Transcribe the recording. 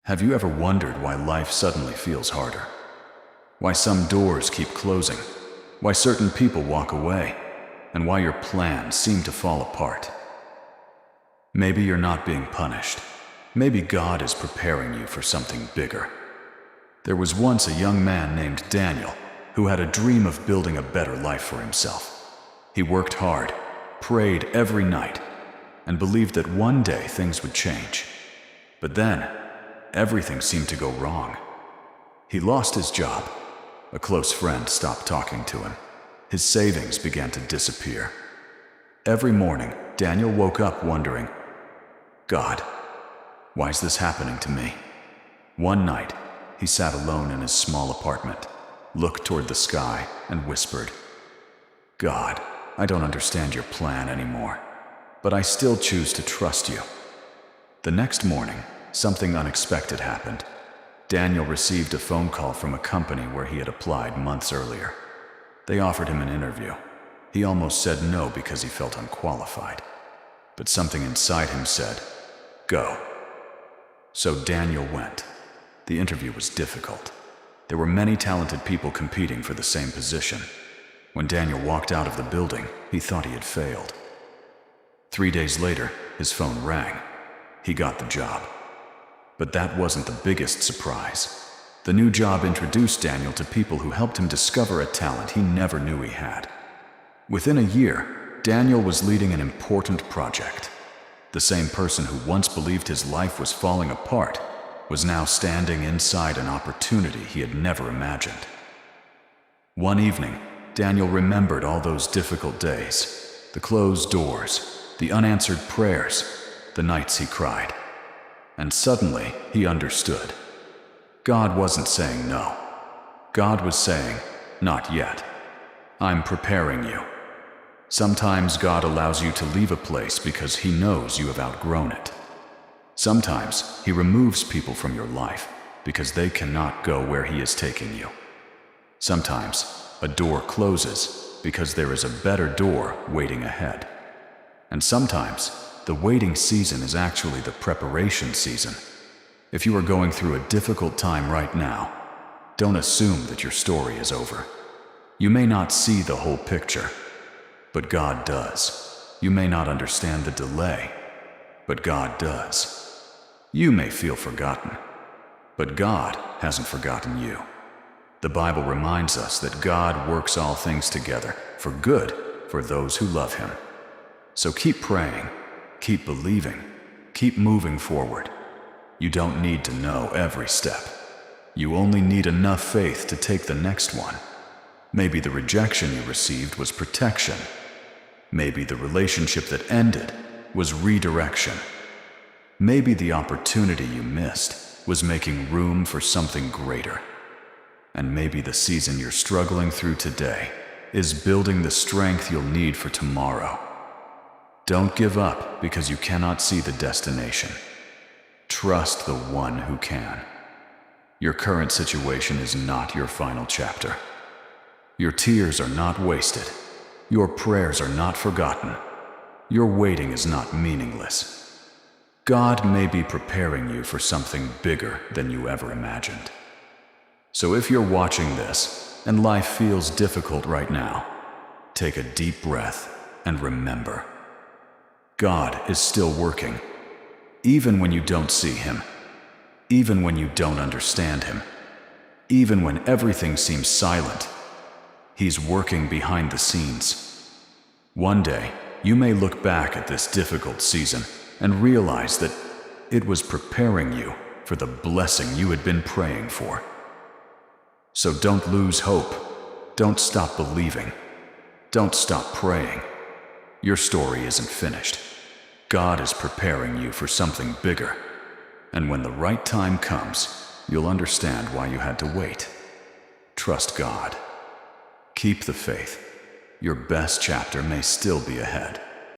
Have you ever wondered why life suddenly feels harder? Why some doors keep closing? Why certain people walk away? And why your plans seem to fall apart? Maybe you're not being punished. Maybe God is preparing you for something bigger. There was once a young man named Daniel who had a dream of building a better life for himself. He worked hard, prayed every night, and believed that one day things would change. But then, everything seemed to go wrong. He lost his job. A close friend stopped talking to him. His savings began to disappear. Every morning, Daniel woke up wondering, God, why is this happening to me? One night, he sat alone in his small apartment, looked toward the sky, and whispered, God, I don't understand your plan anymore, but I still choose to trust you. The next morning, something unexpected happened. Daniel received a phone call from a company where he had applied months earlier. They offered him an interview. He almost said no because he felt unqualified. But something inside him said, go. So Daniel went. The interview was difficult. There were many talented people competing for the same position. When Daniel walked out of the building, he thought he had failed. 3 days later, his phone rang. He got the job. But that wasn't the biggest surprise. The new job introduced Daniel to people who helped him discover a talent he never knew he had. Within a year, Daniel was leading an important project. The same person who once believed his life was falling apart was now standing inside an opportunity he had never imagined. One evening, Daniel remembered all those difficult days, the closed doors, the unanswered prayers, the nights he cried. And suddenly, he understood. God wasn't saying no. God was saying, not yet. I'm preparing you. Sometimes God allows you to leave a place because He knows you have outgrown it. Sometimes He removes people from your life because they cannot go where He is taking you. Sometimes a door closes because there is a better door waiting ahead. And sometimes the waiting season is actually the preparation season. If you are going through a difficult time right now, don't assume that your story is over. You may not see the whole picture, but God does. You may not understand the delay, but God does. You may feel forgotten, but God hasn't forgotten you. The Bible reminds us that God works all things together for good for those who love Him. So keep praying, keep believing, keep moving forward. You don't need to know every step. You only need enough faith to take the next one. Maybe the rejection you received was protection. Maybe the relationship that ended was redirection. Maybe the opportunity you missed was making room for something greater. And maybe the season you're struggling through today is building the strength you'll need for tomorrow. Don't give up because you cannot see the destination. Trust the one who can. Your current situation is not your final chapter. Your tears are not wasted. Your prayers are not forgotten. Your waiting is not meaningless. God may be preparing you for something bigger than you ever imagined. So if you're watching this and life feels difficult right now, take a deep breath and remember, God is still working. Even when you don't see Him, even when you don't understand Him, even when everything seems silent, He's working behind the scenes. One day, you may look back at this difficult season and realize that it was preparing you for the blessing you had been praying for. So don't lose hope. Don't stop believing. Don't stop praying. Your story isn't finished. God is preparing you for something bigger. And when the right time comes, you'll understand why you had to wait. Trust God. Keep the faith. Your best chapter may still be ahead.